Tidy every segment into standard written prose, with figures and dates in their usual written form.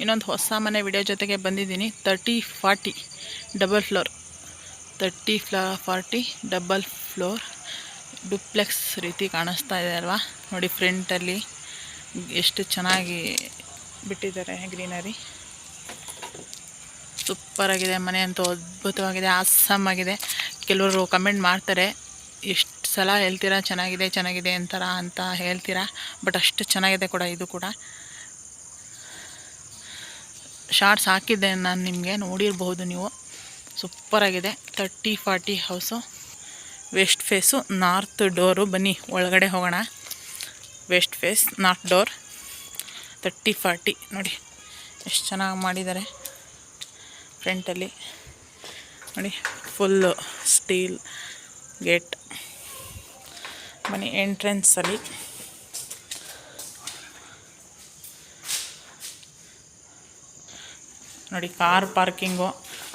ಇನ್ನೊಂದು ಹೊಸ ಮನೆ ವಿಡಿಯೋ ಜೊತೆಗೆ ಬಂದಿದ್ದೀನಿ. 30-40 double floor, 30-40 double floor duplex ರೀತಿ ಕಾಣಿಸ್ತಾ ಇದೆ ಅಲ್ವಾ. ನೋಡಿ ಫ್ರಂಟಲ್ಲಿ ಎಷ್ಟು ಚೆನ್ನಾಗಿ ಬಿಟ್ಟಿದ್ದಾರೆ ಗ್ರೀನರಿ. ಸೂಪರಾಗಿದೆ ಮನೆ ಅಂತೂ, ಅದ್ಭುತವಾಗಿದೆ, ಆಸಮ್ ಆಗಿದೆ. ಕೆಲವರು ಕಮೆಂಟ್ ಮಾಡ್ತಾರೆ, ಎಷ್ಟು ಸಲ ಹೇಳ್ತೀರಾ ಚೆನ್ನಾಗಿದೆ ಚೆನ್ನಾಗಿದೆ ಅಂತ ಹೇಳ್ತೀರಾ, ಬಟ್ ಅಷ್ಟು ಚೆನ್ನಾಗಿದೆ ಕೂಡ. ಇದು ಕೂಡ ಶಾರ್ಟ್ಸ್ ಹಾಕಿದ್ದೆ ನಾನು, ನಿಮಗೆ ನೋಡಿರಬಹುದು ನೀವು. ಸೂಪರಾಗಿದೆ. 30-40 house. West face, north door. ಬನ್ನಿ ಒಳಗಡೆ ಹೋಗೋಣ. West face, north door, 30-40. ನೋಡಿ ಎಷ್ಟು ಚೆನ್ನಾಗಿ ಮಾಡಿದ್ದಾರೆ ಫ್ರಂಟಲ್ಲಿ. ನೋಡಿ ಫುಲ್ಲು ಸ್ಟೀಲ್ ಗೇಟ್. ಬನ್ನಿ ಎಂಟ್ರೆನ್ಸಲ್ಲಿ ನೋಡಿ ಕಾರ್ ಪಾರ್ಕಿಂಗು.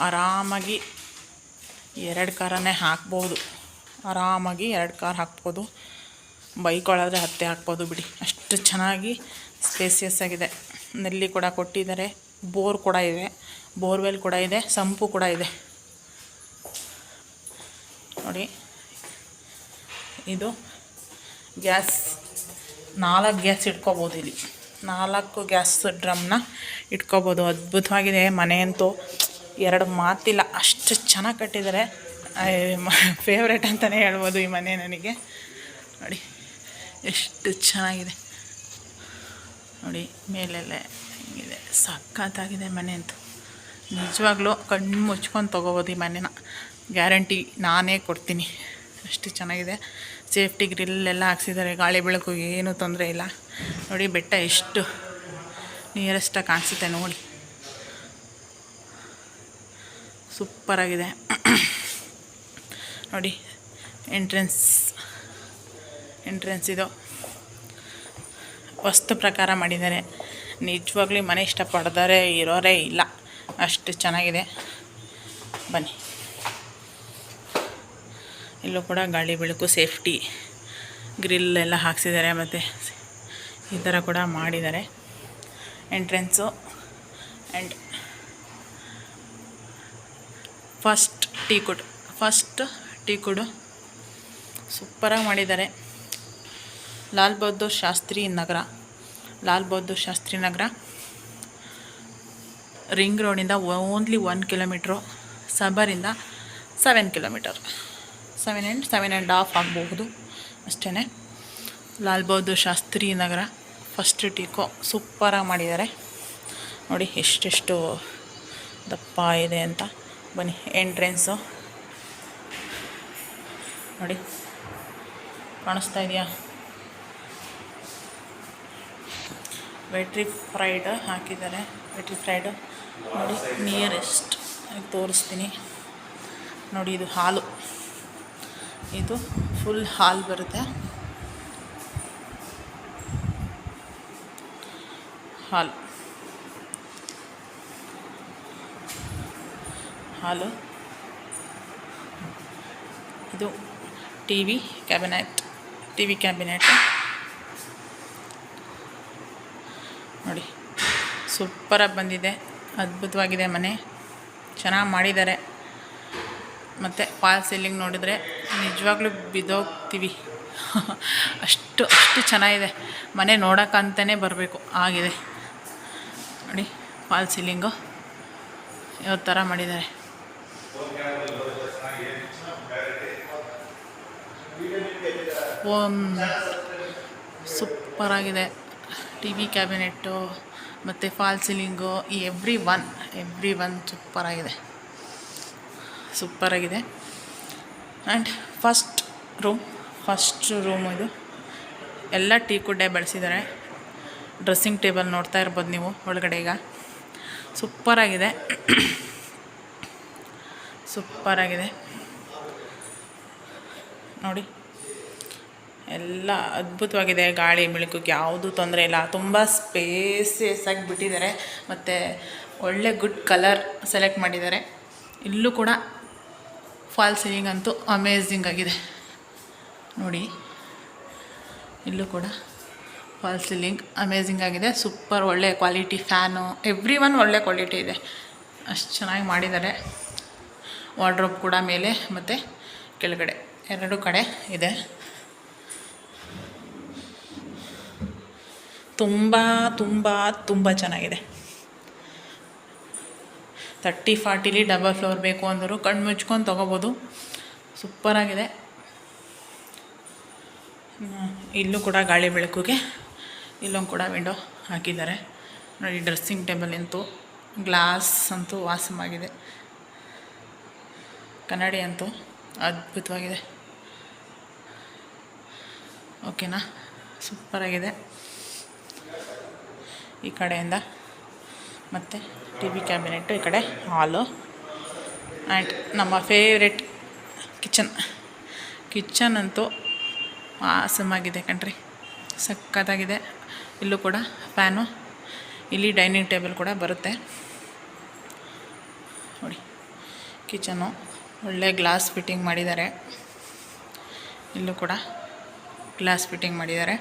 ಆರಾಮಾಗಿ 2 ಕಾರನ್ನೇ ಹಾಕ್ಬೋದು. ಆರಾಮಾಗಿ 2 ಕಾರ್ ಹಾಕ್ಬೋದು. ಬೈಕ್ ಒಳಗೆ ಹತ್ತೆ ಹಾಕ್ಬೋದು ಬಿಡಿ, ಅಷ್ಟು ಚೆನ್ನಾಗಿ ಸ್ಪೇಸಿಯಸ್ ಆಗಿದೆ. ನಲ್ಲಿ ಕೂಡ ಕೊಟ್ಟಿದ್ದಾರೆ. ಬೋರ್ ಕೂಡ ಇದೆ, ಬೋರ್ವೆಲ್ ಕೂಡ ಇದೆ, ಸಂಪು ಕೂಡ ಇದೆ. ನೋಡಿ ಇದು ಗ್ಯಾಸ್, 4 ಗ್ಯಾಸ್ ಇಟ್ಕೋಬೋದು ಇಲ್ಲಿ. 4 ಗ್ಯಾಸ್ ಡ್ರಮ್ನ ಇಟ್ಕೋಬೋದು. ಅದ್ಭುತವಾಗಿದೆ ಮನೆ ಅಂತೂ, 2 ಮಾತಿಲ್ಲ, ಅಷ್ಟು ಚೆನ್ನಾಗಿ ಕಟ್ಟಿದ್ದಾರೆ. ಫೇವ್ರೇಟ್ ಅಂತಲೇ ಹೇಳ್ಬೋದು ಈ ಮನೆ ನನಗೆ. ನೋಡಿ ಎಷ್ಟು ಚೆನ್ನಾಗಿದೆ. ನೋಡಿ ಮೇಲೆಲ್ಲ ಹಿಂಗಿದೆ, ಸಖತ್ತಾಗಿದೆ ಮನೆ ಅಂತೂ. ನಿಜವಾಗ್ಲೂ ಕಣ್ಣು ಮುಚ್ಕೊಂಡು ತೊಗೋಬೋದು ಈ ಮನೆನ, ಗ್ಯಾರಂಟಿ ನಾನೇ ಕೊಡ್ತೀನಿ. ಅಷ್ಟು ಚೆನ್ನಾಗಿದೆ. ಸೇಫ್ಟಿ ಗ್ರಿಲ್ಲೆಲ್ಲ ಹಾಕ್ಸಿದ್ದಾರೆ, ಗಾಳಿ ಬೆಳಕು ಏನೂ ತೊಂದರೆ ಇಲ್ಲ. ನೋಡಿ ಬೆಟ್ಟ ಎಷ್ಟು ನಿಯರೆಸ್ಟಾಗಿ ಕಾಣಿಸುತ್ತೆ ನೋಡಿ, ಸೂಪರಾಗಿದೆ. ನೋಡಿ ಎಂಟ್ರೆನ್ಸ್ ಇದು ವಸ್ತು ಪ್ರಕಾರ ಮಾಡಿದ್ದಾರೆ. ನಿಜವಾಗ್ಲೂ ಮನೆ ಇಷ್ಟಪಡ್ತಾರೆ ಇರೋರೇ ಇಲ್ಲ, ಅಷ್ಟು ಚೆನ್ನಾಗಿದೆ. ಬನ್ನಿ, ಇಲ್ಲೂ ಕೂಡ ಗಾಳಿ ಬೆಳಕು ಸೇಫ್ಟಿ ಗ್ರಿಲ್ ಎಲ್ಲ ಹಾಕ್ಸಿದ್ದಾರೆ, ಮತ್ತು ಈ ಥರ ಕೂಡ ಮಾಡಿದ್ದಾರೆ entrance. And first teak wood ಸೂಪರಾಗಿ ಮಾಡಿದ್ದಾರೆ. ಲಾಲ್ ಬಹದ್ದೂರ್ ಶಾಸ್ತ್ರಿ ನಗರ ರಿಂಗ್ ರೋಡಿಂದ ಓನ್ಲಿ 1 ಕಿಲೋಮೀಟ್ರು, ಸಬರಿಂದ 7 ಕಿಲೋಮೀಟರ್, 7.5 ಆಗಬಹುದು ಅಷ್ಟೇ. ಲಾಲ್ ಬಹದ್ದೂರ್ ಶಾಸ್ತ್ರಿ ನಗರ ಫಸ್ಟ್ ಟೀಕೋ ಸೂಪರಾಗಿ ಮಾಡಿದ್ದಾರೆ. ನೋಡಿ ಎಷ್ಟೆಷ್ಟು ದಪ್ಪ ಇದೆ ಅಂತ. ಬನ್ನಿ ಎಂಟ್ರೆನ್ಸು ನೋಡಿ, ಕಾಣಿಸ್ತಾ ಇದೆಯಾ? ವೆಟ್ರಿಫೈಡ್ ಹಾಕಿದ್ದಾರೆ. ವೆಟ್ರಿಫೈಡ್ ನೋಡಿ, ನಿಯರೆಸ್ಟ್ ತೋರಿಸ್ತೀನಿ ನೋಡಿ. ಇದು ಹಾಲು, ಇದು ಫುಲ್ ಹಾಲ್ ಬರುತ್ತೆ. ಹಾಲು ಇದು ಟಿ ವಿ ಕ್ಯಾಬಿನೆಟ್ ನೋಡಿ, ಸೂಪರಾಗಿ ಬಂದಿದೆ. ಅದ್ಭುತವಾಗಿದೆ ಮನೆ, ಚೆನ್ನಾಗಿ ಮಾಡಿದ್ದಾರೆ. ಮತ್ತು ಫಾಲ್ ಸೀಲಿಂಗ್ ನೋಡಿದರೆ ನಿಜವಾಗ್ಲೂ ಬಿದ್ದೋಗ್ತೀವಿ, ಅಷ್ಟು ಚೆನ್ನಾಗಿದೆ ಮನೆ. ನೋಡೋಕ್ಕಂತಲೇ ಬರಬೇಕು ಆಗಿದೆ ನೋಡಿ. ಫಾಲ್ ಸೀಲಿಂಗು ಯಾವ ಥರ ಮಾಡಿದ್ದಾರೆ. ಸೂಪರಾಗಿದೆ. ಟಿ ವಿ ಕ್ಯಾಬಿನೆಟ್ಟು ಮತ್ತು ಫಾಲ್ ಸೀಲಿಂಗು, ಎವ್ರಿ ಒನ್ ಸೂಪರಾಗಿದೆ. ಆ್ಯಂಡ್ ಫಸ್ಟ್ ರೂಮ್ ಇದು. ಎಲ್ಲ ಟೀ ಕುಡ್ಡೇ ಬಳಸಿದ್ದಾರೆ. ಡ್ರೆಸ್ಸಿಂಗ್ ಟೇಬಲ್ ನೋಡ್ತಾ ಇರ್ಬೋದು ನೀವು ಒಳಗಡೆ. ಈಗ ಸೂಪರಾಗಿದೆ ನೋಡಿ, ಎಲ್ಲ ಅದ್ಭುತವಾಗಿದೆ. ಗಾಳಿ ಬೆಳಕಿಗೆ ಯಾವುದೂ ತೊಂದರೆ ಇಲ್ಲ. ತುಂಬ ಸ್ಪೇಸಿಯಸ್ ಆಗಿ ಬಿಟ್ಟಿದ್ದಾರೆ, ಮತ್ತು ಒಳ್ಳೆ ಗುಡ್ ಕಲರ್ ಸೆಲೆಕ್ಟ್ ಮಾಡಿದ್ದಾರೆ. ಇಲ್ಲೂ ಕೂಡ ಫಾಲ್ ಸೀಲಿಂಗ್ ಅಂತೂ ಅಮೇಝಿಂಗ್ ಆಗಿದೆ ನೋಡಿ. ಇಲ್ಲೂ ಕೂಡ ಫಾಲ್ ಸೀಲಿಂಗ್ ಅಮೇಝಿಂಗ್ ಆಗಿದೆ. ಸೂಪರ್ ಒಳ್ಳೆ ಕ್ವಾಲಿಟಿ ಫ್ಯಾನು, ಎವ್ರಿ ಒನ್ ಒಳ್ಳೆ ಕ್ವಾಲಿಟಿ ಇದೆ. ಅಷ್ಟು ಚೆನ್ನಾಗಿ ಮಾಡಿದ್ದಾರೆ. ವಾರ್ಡ್ರೋಬ್ ಕೂಡ ಮೇಲೆ ಮತ್ತು ಕೆಳಗಡೆ ಎರಡು ಕಡೆ ಇದೆ. ತುಂಬ ತುಂಬ ತುಂಬ ಚೆನ್ನಾಗಿದೆ. 30-40 ಡಬಲ್ ಫ್ಲೋರ್ ಬೇಕು ಅಂದರು ಕಣ್ಣು ಮುಚ್ಕೊಂಡು ತೊಗೋಬೋದು. ಸೂಪರಾಗಿದೆ. ಇಲ್ಲೂ ಕೂಡ ಗಾಳಿ ಬೆಳಕಿಗೆ ಇಲ್ಲೊಂದು ಕೂಡ ವಿಂಡೋ ಹಾಕಿದ್ದಾರೆ ನೋಡಿ. ಡ್ರೆಸ್ಸಿಂಗ್ ಟೇಬಲ್ ಅಂತೂ ಗ್ಲಾಸ್ ಅಂತೂ ವಾಸಮಾಗಿದೆ. ಕನ್ನಡಿ ಅಂತೂ ಅದ್ಭುತವಾಗಿದೆ. ಓಕೆನಾ, ಸೂಪರಾಗಿದೆ. ಈ ಕಡೆಯಿಂದ ಮತ್ತು ಟಿ ವಿ ಕ್ಯಾಬಿನೆಟ್ಟು, ಈ ಕಡೆ ಹಾಲು ಆ್ಯಂಡ್ ನಮ್ಮ ಫೇವ್ರೆಟ್ ಕಿಚನ್ ಅಂತೂ ಆಸಮಾಗಿದೆ ಕಣ್ರಿ, ಸಕ್ಕತ್ತಾಗಿದೆ. ಇಲ್ಲೂ ಕೂಡ ಫ್ಯಾನು, ಇಲ್ಲಿ ಡೈನಿಂಗ್ ಟೇಬಲ್ ಕೂಡ ಬರುತ್ತೆ ನೋಡಿ. ಕಿಚನು ಒಳ್ಳೆ ಗ್ಲಾಸ್ ಫಿಟ್ಟಿಂಗ್ ಮಾಡಿದ್ದಾರೆ. ಇಲ್ಲೂ ಕೂಡ ಗ್ಲಾಸ್ ಫಿಟ್ಟಿಂಗ್ ಮಾಡಿದ್ದಾರೆ.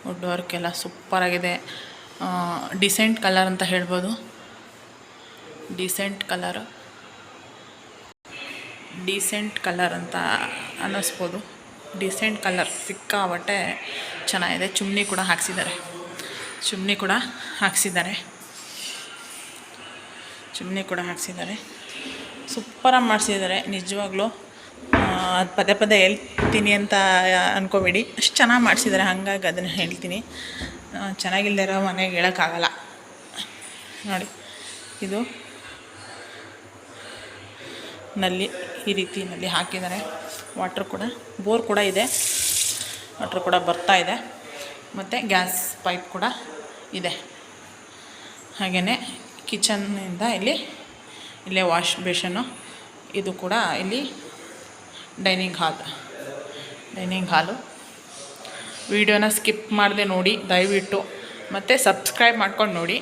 ವುಡ್ ವರ್ಕ್ ಎಲ್ಲ ಸೂಪರಾಗಿದೆ. ಡಿಸೆಂಟ್ ಕಲರ್ ಅಂತ ಹೇಳ್ಬೋದು. ಡಿಸೆಂಟ್ ಕಲರ್ ಅಂತ ಅನ್ನಿಸ್ಬೋದು. ಡಿಸೆಂಟ್ ಕಲರ್ ಸಿಕ್ಕಾಬಟ್ಟೆ ಚೆನ್ನಾಗಿದೆ. ಚಿಮ್ನಿ ಕೂಡ ಹಾಕ್ಸಿದ್ದಾರೆ. ಸೂಪರಾಗಿ ಮಾಡಿಸಿದ್ದಾರೆ ನಿಜವಾಗ್ಲೂ. ಅದು ಪದೇ ಪದೇ ಹೇಳ್ತೀನಿ ಅಂತ ಅಂದ್ಕೋಬೇಡಿ, ಅಷ್ಟು ಚೆನ್ನಾಗಿ ಮಾಡಿಸಿದ್ದಾರೆ, ಹಾಗಾಗಿ ಅದನ್ನು ಹೇಳ್ತೀನಿ. ಚೆನ್ನಾಗಿಲ್ಲದಿರೋ ಮನೆಗೆ ಹೇಳೋಕ್ಕಾಗಲ್ಲ ನೋಡಿ. ಇದು ನಲ್ಲಿ, ಈ ರೀತಿ ನಲ್ಲಿ ಹಾಕಿದ್ದಾರೆ. ವಾಟ್ರ್ ಕೂಡ, ಬೋರ್ ಕೂಡ ಇದೆ, ವಾಟ್ರ್ ಕೂಡ ಬರ್ತಾ ಇದೆ. ಮತ್ತು ಗ್ಯಾಸ್ ಪೈಪ್ ಕೂಡ ಇದೆ. ಹಾಗೆಯೇ ಕಿಚನ್ನಿಂದ ಇಲ್ಲೇ ವಾಶ್ ಬೇಷನ್ನು, ಇದು ಕೂಡ ಇಲ್ಲಿ ಡೈನಿಂಗ್ ಹಾಲು. ವಿಡಿಯೋನ ಸ್ಕಿಪ್ ಮಾಡದೆ ನೋಡಿ ದಯವಿಟ್ಟು, ಮತ್ತು ಸಬ್ಸ್ಕ್ರೈಬ್ ಮಾಡ್ಕೊಂಡು ನೋಡಿ.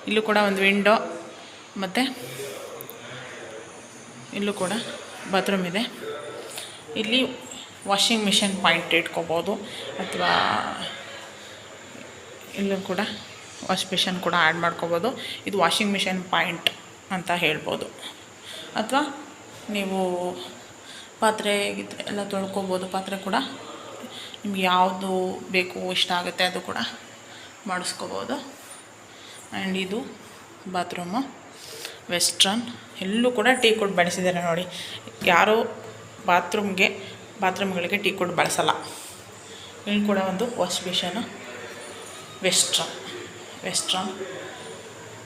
ಇಲ್ಲೂ ಕೂಡ ಒಂದು ವಿಂಡೋ, ಮತ್ತು ಇಲ್ಲೂ ಕೂಡ ಬಾತ್ರೂಮ್ ಇದೆ. ಇಲ್ಲಿ ವಾಷಿಂಗ್ ಮಿಷಿನ್ ಪಾಯಿಂಟ್ ಇಟ್ಕೋಬೋದು, ಅಥವಾ ಇಲ್ಲೂ ಕೂಡ ವಾಶ್ ಬೇಷನ್ ಕೂಡ ಆ್ಯಡ್ ಮಾಡ್ಕೋಬೋದು. ಇದು ವಾಷಿಂಗ್ ಮಿಷಿನ್ ಪಾಯಿಂಟ್ ಅಂತ ಹೇಳ್ಬೋದು. ಅಥವಾ ನೀವು ಪಾತ್ರೆ ಎಲ್ಲ ತೊಳ್ಕೊಬೋದು. ಪಾತ್ರೆ ಕೂಡ ನಿಮ್ಗೆ ಯಾವುದು ಬೇಕು, ಇಷ್ಟ ಆಗುತ್ತೆ ಅದು ಕೂಡ ಮಾಡಿಸ್ಕೋಬೋದು. ಆ್ಯಂಡ್ ಇದು ಬಾತ್ರೂಮು ವೆಸ್ಟ್ರನ್. ಎಲ್ಲೂ ಕೂಡ ಟೀ ಕುಡ್ ಬಳಸಿದ್ದಾರೆ ನೋಡಿ. ಯಾರೂ ಬಾತ್ರೂಮ್ಗಳಿಗೆ ಟೀ ಕುಡ್ ಬಳಸಲ್ಲ. ಇಲ್ಲಿ ಕೂಡ ಒಂದು ವಾಶ್ ಬೇಷನು ವೆಸ್ಟ್ರನ್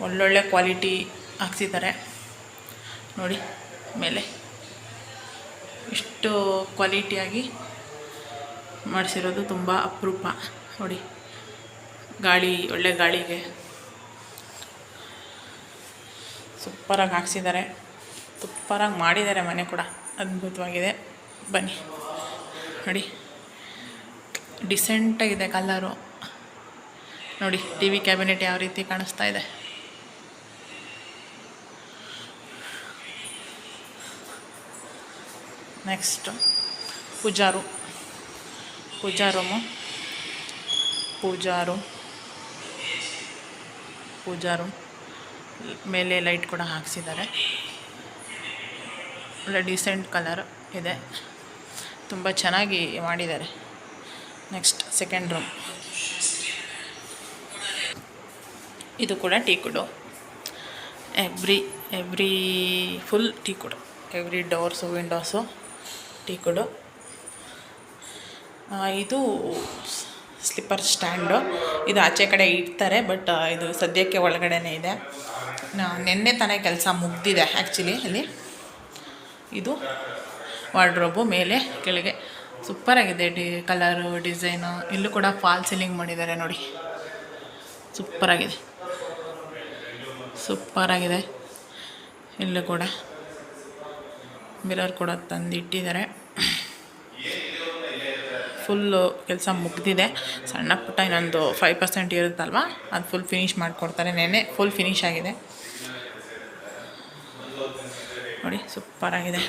ಒಳ್ಳೊಳ್ಳೆ ಕ್ವಾಲಿಟಿ ಹಾಕ್ಸಿದ್ದಾರೆ ನೋಡಿ. ಮೇಲೆ ಇಷ್ಟು ಕ್ವಾಲಿಟಿಯಾಗಿ ಮಾಡಿಸಿರೋದು ತುಂಬ ಅಪರೂಪ ನೋಡಿ. ಒಳ್ಳೆ ಗಾಳಿಗೆ ಸೂಪರಾಗಿ ಹಾಕ್ಸಿದ್ದಾರೆ, ಸೂಪರಾಗಿ ಮಾಡಿದ್ದಾರೆ. ಮನೆ ಕೂಡ ಅದ್ಭುತವಾಗಿದೆ. ಬನ್ನಿ ನೋಡಿ, ಡಿಸೆಂಟಾಗಿದೆ ಕಲರು ನೋಡಿ. ಟಿ ವಿ ಕ್ಯಾಬಿನೆಟ್ ಯಾವ ರೀತಿ ಕಾಣಿಸ್ತಾ ಇದೆ. ನೆಕ್ಸ್ಟು ಪೂಜಾ ರೂಮ್ ಮೇಲೆ ಲೈಟ್ ಕೂಡ ಹಾಕ್ಸಿದ್ದಾರೆ. ಒಳ್ಳೆ ಡಿಸೆಂಟ್ ಕಲರ್ ಇದೆ, ತುಂಬ ಚೆನ್ನಾಗಿ ಮಾಡಿದ್ದಾರೆ. ನೆಕ್ಸ್ಟ್ ಸೆಕೆಂಡ್ ರೂಮ್, ಇದು ಕೂಡ teakwood. Every full teakwood. Every doors windows teakwood. ಇದು ಸ್ಲಿಪ್ಪರ್ ಸ್ಟ್ಯಾಂಡು. ಇದು ಆಚೆ ಕಡೆ ಇಡ್ತಾರೆ, ಬಟ್ ಇದು ಸದ್ಯಕ್ಕೆ ಒಳಗಡೆನೇ ಇದೆ. ನೆನ್ನೆ ತಾನೇ ಕೆಲಸ ಮುಗ್ದಿದೆ ಆ್ಯಕ್ಚುಲಿ. ಅಲ್ಲಿ ಇದು ವಾರ್ಡ್ರೋಬು, ಮೇಲೆ ಕೆಳಗೆ ಸೂಪರಾಗಿದೆ. Colour, design. ಇಲ್ಲೂ ಕೂಡ ಫಾಲ್ ಸೀಲಿಂಗ್ ಮಾಡಿದ್ದಾರೆ ನೋಡಿ. ಸೂಪರಾಗಿದೆ. ಇಲ್ಲೂ ಕೂಡ ಮಿರರ್ ಕೂಡ ತಂದಿಟ್ಟಿದ್ದಾರೆ. ಫುಲ್ಲು ಕೆಲಸ ಮುಗ್ದಿದೆ. ಸಣ್ಣ ಪುಟ್ಟ ಇನ್ನೊಂದು 5% ಇರುತ್ತಲ್ವ, ಅದು ಫುಲ್ ಫಿನಿಷ್ ಮಾಡಿಕೊಡ್ತಾರೆ. ನೆನ್ನೆ ಫುಲ್ ಫಿನಿಷ್ ಆಗಿದೆ ನೋಡಿ. ಸೂಪರಾಗಿದೆ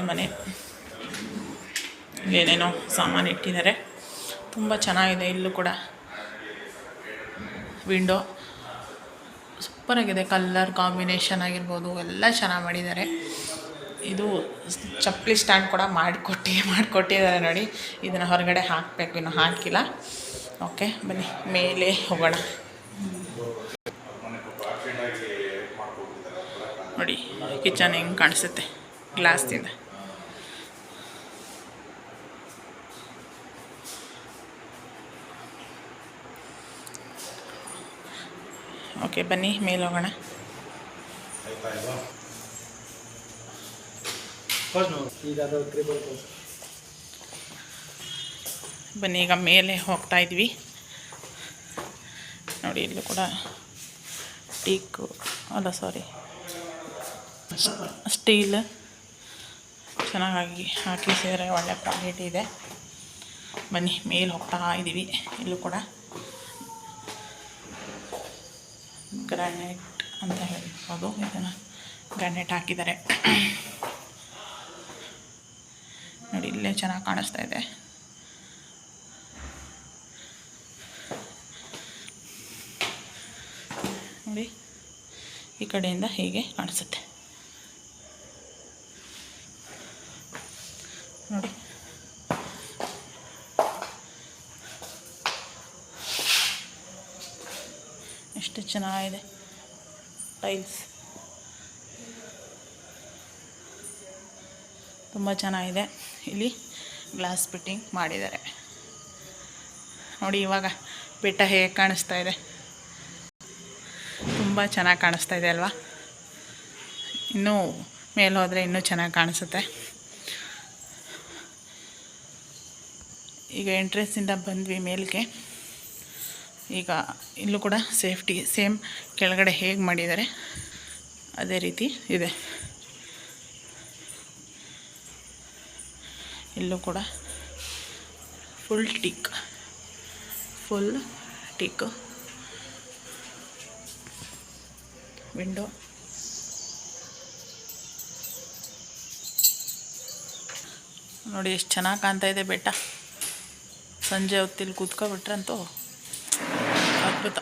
ಮನೆ. ಏನೇನೋ ಸಾಮಾನು ಇಟ್ಟಿದ್ದಾರೆ. ತುಂಬ ಚೆನ್ನಾಗಿದೆ. ಇಲ್ಲೂ ಕೂಡ ವಿಂಡೋ ಸೂಪರಾಗಿದೆ. ಕಲ್ಲರ್ ಕಾಂಬಿನೇಷನ್ ಆಗಿರ್ಬೋದು ಎಲ್ಲ ಚೆನ್ನಾಗಿ ಮಾಡಿದ್ದಾರೆ. ಇದು ಚಪ್ಪಲಿ ಸ್ಟ್ಯಾಂಡ್ ಕೂಡ ಮಾಡಿಕೊಟ್ಟಿದ್ದಾರೆ ನೋಡಿ. ಇದನ್ನು ಹೊರಗಡೆ ಹಾಕಬೇಕು, ಇನ್ನೂ ಹಾಕಿಲ್ಲ. ಓಕೆ ಬನ್ನಿ ಮೇಲೆ ಹೋಗೋಣ. ನೋಡಿ ಕಿಚನ್ ಹೆಂಗೆ ಕಾಣಿಸುತ್ತೆ ಗ್ಲಾಸ್ದಿಂದ. ಓಕೆ ಬನ್ನಿ ಮೇಲೆ ಹೋಗೋಣ. ಬನ್ನಿ ಈಗ ಮೇಲೆ ಹೋಗ್ತಾ ಇದ್ವಿ. ನೋಡಿ ಇಲ್ಲೂ ಕೂಡ ಸ್ಟೀಲ್ ಚೆನ್ನಾಗಿ ಹಾಕಿಸಿದರೆ ಒಳ್ಳೆ ಕ್ವಾಲಿಟಿ ಇದೆ. ಬನ್ನಿ ಮೇಲೆ ಹೋಗ್ತಾ ಇದ್ದೀವಿ. ಇಲ್ಲೂ ಕೂಡ ಗ್ರಾನೈಟ್ ಅಂತ ಹೇಳ್ಬೋದು. ಇದನ್ನು ಗ್ರಾನೈಟ್ ಹಾಕಿದ್ದಾರೆ ನೋಡಿ. ಇಲ್ಲೇ ಚೆನ್ನಾಗಿ ಕಾಣಿಸ್ತಾ ಇದೆ. ನೋಡಿ ಈ ಕಡೆಯಿಂದ ಹೀಗೆ ಕಾಣಿಸುತ್ತೆ ನೋಡಿ. ಎಷ್ಟು ಚೆನ್ನಾಗಿದೆ ಟೈಲ್ಸ್, ತುಂಬ ಚೆನ್ನಾಗಿದೆ. ಇಲ್ಲಿ ಗ್ಲಾಸ್ ಫಿಟ್ಟಿಂಗ್ ಮಾಡಿದ್ದಾರೆ ನೋಡಿ. ಇವಾಗ ಬೆಟ್ಟ ಹೇಗೆ ಕಾಣಿಸ್ತಾ ಇದೆ, ತುಂಬ ಚೆನ್ನಾಗಿ ಕಾಣಿಸ್ತಾ ಇದೆ ಅಲ್ವಾ? ಇನ್ನೂ ಮೇಲೆ ಹೋದರೆ ಇನ್ನೂ ಚೆನ್ನಾಗಿ ಕಾಣಿಸುತ್ತೆ. ಈಗ ಎಂಟ್ರೆನ್ಸಿಂದ ಬಂದ್ವಿ ಮೇಲ್ಗೆ. ಈಗ ಇಲ್ಲೂ ಕೂಡ ಸೇಫ್ಟಿ ಸೇಮ್ ಕೆಳಗಡೆ ಹೇಗೆ ಮಾಡಿದ್ದಾರೆ ಅದೇ ರೀತಿ ಇದೆ. ಇಲ್ಲೂ ಕೂಡ ಫುಲ್ ಟೀಕ್ ವಿಂಡೋ. ನೋಡಿ ಎಷ್ಟು ಚೆನ್ನಾಗಿ ಕಾಣ್ತಾ ಇದೆ ಬೆಟ್ಟ. ಸಂಜೆ ಹೊತ್ತಿಲ್ಲಿ ಕೂತ್ಕೊಬಿಟ್ರಂತೂ ಅದ್ಭುತ.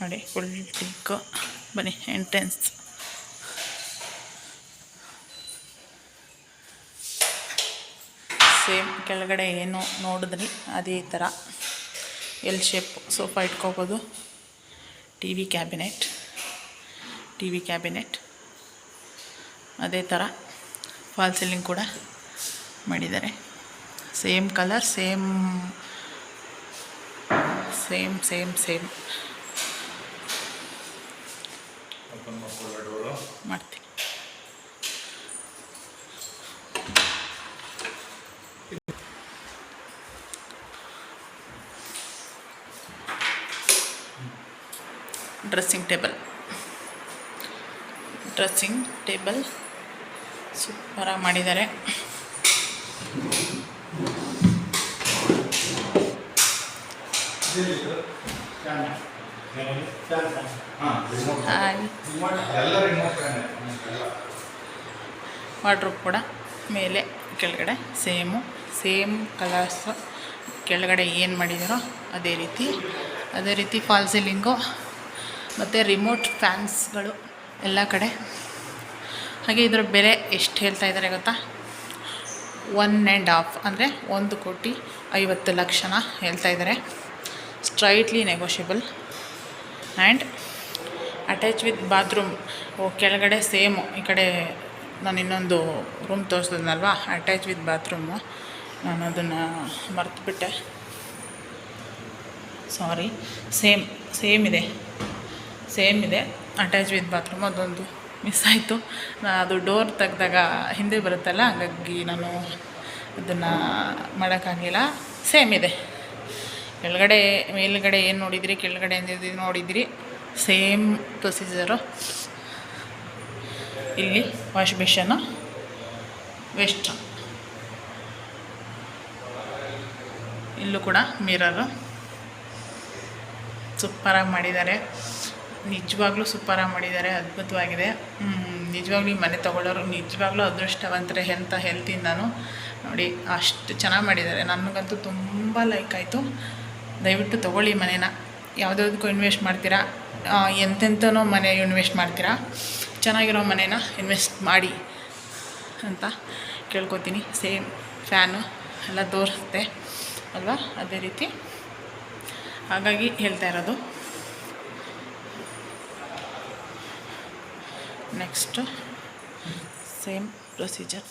ನೋಡಿ ಫುಲ್ ಟೀಕ್. ಬನ್ನಿ ಎಂಟ್ರೆನ್ಸ್. ಸೇಮ್ ಕೆಳಗಡೆ ಏನು ನೋಡಿದ್ರಿ ಅದೇ ಥರ ಎಲ್ ಶೇಪ್ ಸೋಫಾ ಇಟ್ಕೋಬೋದು. ಟಿ ವಿ ಕ್ಯಾಬಿನೆಟ್ ಅದೇ ಥರ ಫಾಲ್ ಸೀಲಿಂಗ್ ಕೂಡ ಮಾಡಿದ್ದಾರೆ. ಸೇಮ್ ಕಲರ್, ಸೇಮ್ ಮಾಡ್ತೀನಿ. ಡ್ರೆಸ್ಸಿಂಗ್ ಟೇಬಲ್ ಸೂಪರಾಗಿ ಮಾಡಿದ್ದಾರೆ. ವಾರ್ಡ್ರೋಬ್ ಕೂಡ ಮೇಲೆ ಕೆಳಗಡೆ ಸೇಮ್ ಕಲರ್ಸ್. ಕೆಳಗಡೆ ಏನು ಮಾಡಿದಾರೋ ಅದೇ ರೀತಿ ಫಾಲ್ ಸೀಲಿಂಗು ಮತ್ತು ರಿಮೋಟ್ ಫ್ಯಾನ್ಸ್ಗಳು ಎಲ್ಲ ಕಡೆ. ಹಾಗೆ ಇದರ ಬೆಲೆ ಎಷ್ಟು ಹೇಳ್ತಾ ಇದ್ದಾರೆ ಗೊತ್ತಾ? 1.5 ಅಂದರೆ 1,50,00,000 ಹೇಳ್ತಾ ಇದ್ದಾರೆ. Straightly negotiable and attach with bathroom. ಕೆಳಗಡೆ ಸೇಮು. ಈ ಕಡೆ ನಾನು ಇನ್ನೊಂದು ರೂಮ್ ತೋರಿಸಿದ್ನಲ್ವ, ಅಟ್ಯಾಚ್ ವಿತ್ ಬಾತ್ರೂಮು. ನಾನು ಅದನ್ನು ಮರ್ತುಬಿಟ್ಟೆ, ಸಾರಿ. ಸೇಮ್ ಇದೆ ಅಟ್ಯಾಚ್ ವಿತ್ ಬಾತ್ರೂಮ್. ಅದೊಂದು ಮಿಸ್ ಆಯಿತು. ಅದು ಡೋರ್ ತೆಗೆದಾಗ ಹಿಂದೆ ಬರುತ್ತಲ್ಲ, ಹಾಗಾಗಿ ನಾನು ಅದನ್ನು ಮಾಡೋಕ್ಕಾಗಲಿಲ್ಲ. ಸೇಮ್ ಇದೆ. ಮೇಲ್ಗಡೆ ಏನು ನೋಡಿದಿರಿ, ಕೆಳಗಡೆ ನೋಡಿದಿರಿ, ಸೇಮ್ ಪ್ರೊಸೀಜರು. ಇಲ್ಲಿ ವಾಶ್ ಬೇಷನ್ನು, ವೆಸ್ಟ್. ಇಲ್ಲೂ ಕೂಡ ಮಿರರು ಸೂಪರಾಗಿ ಮಾಡಿದ್ದಾರೆ. ನಿಜವಾಗ್ಲೂ ಸೂಪರಾಗಿ ಮಾಡಿದ್ದಾರೆ, ಅದ್ಭುತವಾಗಿದೆ. ನಿಜವಾಗ್ಲೂ ಈ ಮನೆ ತೊಗೊಳ್ಳೋರು ನಿಜವಾಗ್ಲೂ ಅದೃಷ್ಟವಂತರೆ ಅಂತ ಹೇಳ್ತೀನಿ ನಾನು. ನೋಡಿ ಅಷ್ಟು ಚೆನ್ನಾಗಿ ಮಾಡಿದ್ದಾರೆ, ನನಗಂತೂ ತುಂಬ ಲೈಕ್ ಆಯಿತು. ದಯವಿಟ್ಟು ತೊಗೊಳ್ಳಿ ಮನೇನ. ಯಾವುದಾದಕ್ಕೂ ಇನ್ವೆಸ್ಟ್ ಮಾಡ್ತೀರಾ, ಎಂತೆಂಥನೋ ಮನೆ ಇನ್ವೆಸ್ಟ್ ಮಾಡ್ತೀರಾ, ಚೆನ್ನಾಗಿರೋ ಮನೇನ ಇನ್ವೆಸ್ಟ್ ಮಾಡಿ ಅಂತ ಕೇಳ್ಕೊತೀನಿ. ಸೇಮ್ ಫ್ಯಾನು ಎಲ್ಲ ತೋರಿಸುತ್ತೆ ಅಲ್ವಾ, ಅದೇ ರೀತಿ ಹಾಗಾಗಿ ಹೇಳ್ತಾ ಇರೋದು. Next same procedure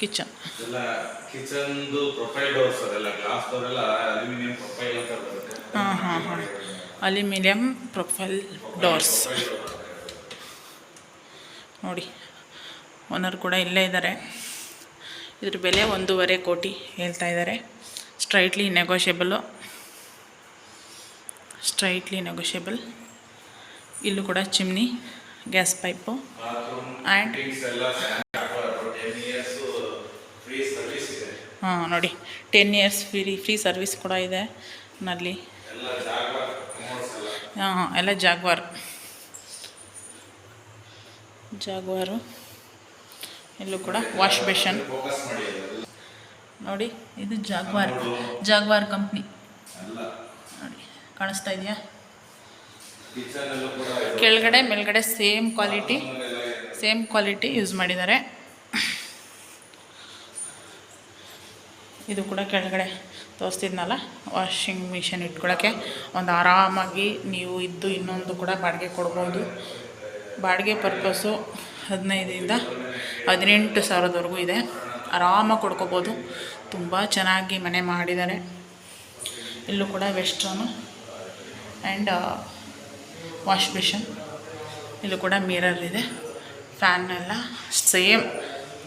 kitchen. ಹಾಂ ಅಲ್ಯೂಮಿನಿಯಂ ಪ್ರೊಫೈಲ್ ಡೋರ್ಸ್. ನೋಡಿ ಓನರ್ ಕೂಡ ಇಲ್ಲೇ ಇದ್ದಾರೆ. ಇದ್ರ ಬೆಲೆ 1.5 ಕೋಟಿ ಹೇಳ್ತಾ ಇದ್ದಾರೆ. Straightly negotiable. ಇಲ್ಲೂ ಕೂಡ ಚಿಮ್ನಿ, ಗ್ಯಾಸ್ ಪೈಪು ಆ್ಯಂಡ್ ಹಾಂ ನೋಡಿ 10 years ಫ್ರೀ ಸರ್ವಿಸ್ ಕೂಡ ಇದೆ ನಲ್ಲಿ. ಹಾಂ ಎಲ್ಲ ಜಾಗ್ವಾರು. ಇಲ್ಲೂ ಕೂಡ ವಾಶ್ ಬೇಷನ್ ನೋಡಿ. ಇದು ಜಾಗ್ವಾರ್ ಕಂಪ್ನಿ ನೋಡಿ, ಕಾಣಿಸ್ತಾ ಇದೆಯಾ? ಕೆಳಗಡೆ ಮೇಲ್ಗಡೆ ಸೇಮ್ ಕ್ವಾಲಿಟಿ ಯೂಸ್ ಮಾಡಿದ್ದಾರೆ. ಇದು ಕೂಡ ಕೆಳಗಡೆ ತೋರಿಸ್ತಿದ್ನಲ್ಲ, ವಾಷಿಂಗ್ ಮಿಷಿನ್ ಇಟ್ಕೊಳ್ಳೋಕ್ಕೆ ಒಂದು ಆರಾಮಾಗಿ ನೀವು ಇದ್ದು ಇನ್ನೊಂದು ಕೂಡ ಬಾಡಿಗೆ ಕೊಡ್ಬೋದು. ಬಾಡಿಗೆ ಪರ್ಪಸ್ಸು 15,000 ಇಂದ 18,000ವರೆಗೂ ಇದೆ. ಆರಾಮಾಗಿ ಕೊಡ್ಕೋಬೋದು. ತುಂಬ ಚೆನ್ನಾಗಿ ಮನೆ ಮಾಡಿದ್ದಾರೆ. ಇಲ್ಲೂ ಕೂಡ ವೆಸ್ಟ್ರನು ಆ್ಯಂಡ್ ವಾಶ್ ಬೇಷನ್. ಇಲ್ಲೂ ಕೂಡ ಮಿರರ್ ಇದೆ. ಫ್ಯಾನ್ ಎಲ್ಲ ಸೇಮ್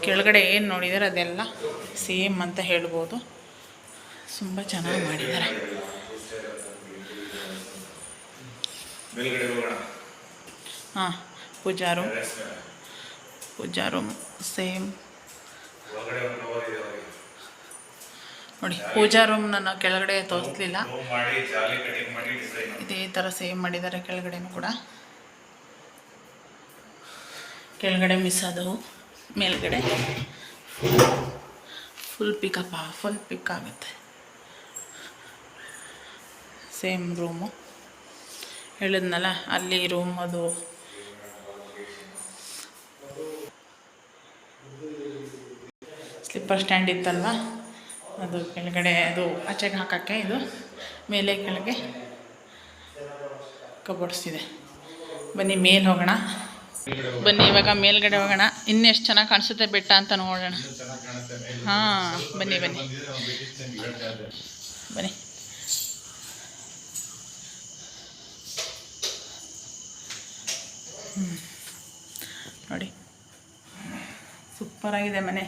ಕೆಳಗಡೆ ಏನು ನೋಡಿದ್ದಾರೆ ಅದೆಲ್ಲ ಸೇಮ್ ಅಂತ ಹೇಳ್ಬೋದು. ತುಂಬ ಚೆನ್ನಾಗಿ ಮಾಡಿದ್ದಾರೆ. ಹಾಂ ಪೂಜಾ ರೂಮ್ ಸೇಮ್ ನೋಡಿ. ಪೂಜಾ ರೂಮ್ ನಾನು ಕೆಳಗಡೆ ತೋರಿಸ್ಲಿಲ್ಲ, ಇದೇ ಥರ ಸೇಮ್ ಮಾಡಿದ್ದಾರೆ. ಕೆಳಗಡೆನೂ ಕೂಡ ಕೆಳಗಡೆ ಮಿಸ್ ಆದವು, ಮೇಲ್ಗಡೆ ಫುಲ್ ಪಿಕ್ ಆಗುತ್ತೆ. ಸೇಮ್ ರೂಮು ಹೇಳಿದ್ನಲ್ಲ, ಅಲ್ಲಿ ರೂಮ್ ಅದು ಸ್ಲಿಪ್ಪರ್ ಸ್ಟ್ಯಾಂಡ್ ಇತ್ತಲ್ವ, ಅದು ಕೆಳಗಡೆ ಅದು ಆಚೆಗೆ ಹಾಕೋಕ್ಕೆ, ಇದು ಮೇಲೆ ಕೆಳಗೆ ಕಬೋರ್ಡ್ಸ್ ಇದೆ. ಬನ್ನಿ ಮೇಲೆ ಹೋಗೋಣ. ಬನ್ನಿ ಇವಾಗ ಮೇಲ್ಗಡೆ ಹೋಗೋಣ. ಇನ್ನೆಷ್ಟು ಚೆನ್ನಾಗಿ ಕಾಣಿಸುತ್ತೆ ಬೆಟ್ಟ ಅಂತ ನೋಡೋಣ. ಹಾಂ ಬನ್ನಿ ನೋಡಿ, ಸೂಪರಾಗಿದೆ ಮನೆ.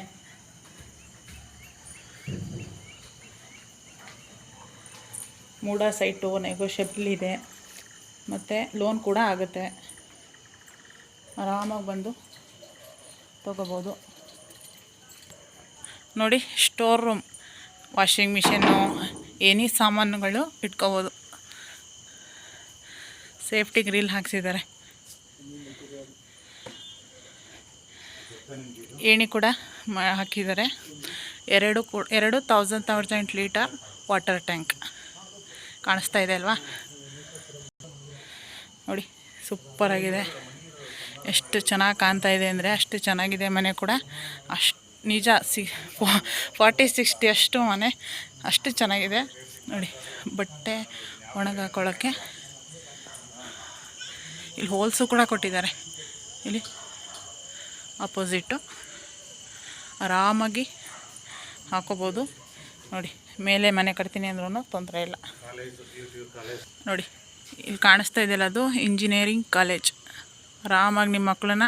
ಮೂಡ ಸೈಟು ನೆಗೋಷಿಯಬಲ್ ಇದೆ, ಮತ್ತು ಲೋನ್ ಕೂಡ ಆಗುತ್ತೆ. ಆರಾಮಾಗಿ ಬಂದು ತೊಗೋಬೋದು. ನೋಡಿ store room, washing machine, any ಸಾಮಾನುಗಳು ಇಟ್ಕೋಬೋದು. ಸೇಫ್ಟಿ ಗ್ರಿಲ್ ಹಾಕ್ಸಿದ್ದಾರೆ. ಏಣಿ ಕೂಡ ಹಾಕಿದ್ದಾರೆ. 2,000 ಲೀಟರ್ ವಾಟರ್ ಟ್ಯಾಂಕ್ ಕಾಣಿಸ್ತಾ ಇದೆ ಅಲ್ವಾ? ನೋಡಿ ಸೂಪರಾಗಿದೆ. ಎಷ್ಟು ಚೆನ್ನಾಗಿ ಕಾಣ್ತಾ ಇದೆ ಅಂದರೆ ಅಷ್ಟು ಚೆನ್ನಾಗಿದೆ ಮನೆ ಕೂಡ. ಅಷ್ಟು ನಿಜ 40-60 ಅಷ್ಟು ಮನೆ ಅಷ್ಟು ಚೆನ್ನಾಗಿದೆ. ನೋಡಿ ಬಟ್ಟೆ ಒಣಗಾಕೊಳ್ಳೋಕ್ಕೆ ಇಲ್ಲಿ ಹೋಲ್ಸು ಕೂಡ ಕೊಟ್ಟಿದ್ದಾರೆ. ಇಲ್ಲಿ ಅಪೋಸಿಟ್ಟು ಆರಾಮಾಗಿ ಹಾಕೋಬೋದು. ನೋಡಿ ಮೇಲೆ ಮನೆ ಕಟ್ತೀನಿ ಅಂದ್ರೂ ತೊಂದರೆ ಇಲ್ಲ. ನೋಡಿ ಇಲ್ಲಿ ಕಾಣಿಸ್ತಾ ಇದೆಯಲ್ಲ, ಅದು ಇಂಜಿನಿಯರಿಂಗ್ ಕಾಲೇಜ್. ಆರಾಮಾಗಿ ನಿಮ್ಮ ಮಕ್ಕಳನ್ನ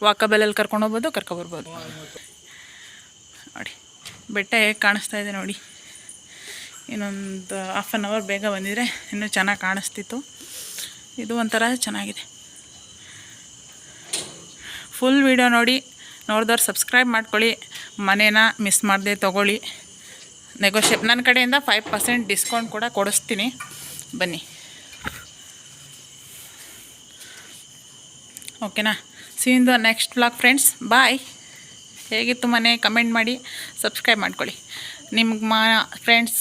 ವಾಕಬಲಲ್ಲಿ ಕರ್ಕೊಂಬರ್ಬೋದು. ನೋಡಿ ಬೆಟ್ಟ ಹೇಗೆ ಕಾಣಿಸ್ತಾ ಇದೆ ನೋಡಿ. ಇನ್ನೊಂದು ಹಾಫ್ ಆನ್ ಅವರ್ ಬೇಗ ಬಂದಿದ್ರೆ ಇನ್ನೂ ಚೆನ್ನಾಗಿ ಕಾಣಿಸ್ತಿತ್ತು. ಇದು ಒಂಥರ ಚೆನ್ನಾಗಿದೆ. ಫುಲ್ ವಿಡಿಯೋ ನೋಡಿದವ್ರು ಸಬ್ಸ್ಕ್ರೈಬ್ ಮಾಡ್ಕೊಳ್ಳಿ. ಮನೇನ ಮಿಸ್ ಮಾಡದೆ ತೊಗೊಳ್ಳಿ. ನನ್ನ ಕಡೆಯಿಂದ 5% ಡಿಸ್ಕೌಂಟ್ ಕೂಡ ಕೊಡಿಸ್ತೀನಿ. ಬನ್ನಿ. ಓಕೆನಾ. See in the next vlog friends. Bye. ಹೇಗಿತ್ತು ಮನೆ ಕಮೆಂಟ್ ಮಾಡಿ, ಸಬ್ಸ್ಕ್ರೈಬ್ ಮಾಡ್ಕೊಳ್ಳಿ. ನಿಮ್ಮ ಫ್ರೆಂಡ್ಸ್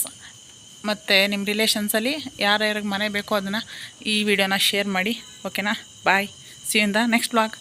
ಮತ್ತು ನಿಮ್ಮ ರಿಲೇಷನ್ಸಲ್ಲಿ ಯಾರ್ಯಾರಿಗೆ ಮನೆ ಬೇಕೋ ಅದನ್ನು ಈ ವಿಡಿಯೋನ ಶೇರ್ ಮಾಡಿ. ಓಕೆನಾ. Bye. See in the next vlog.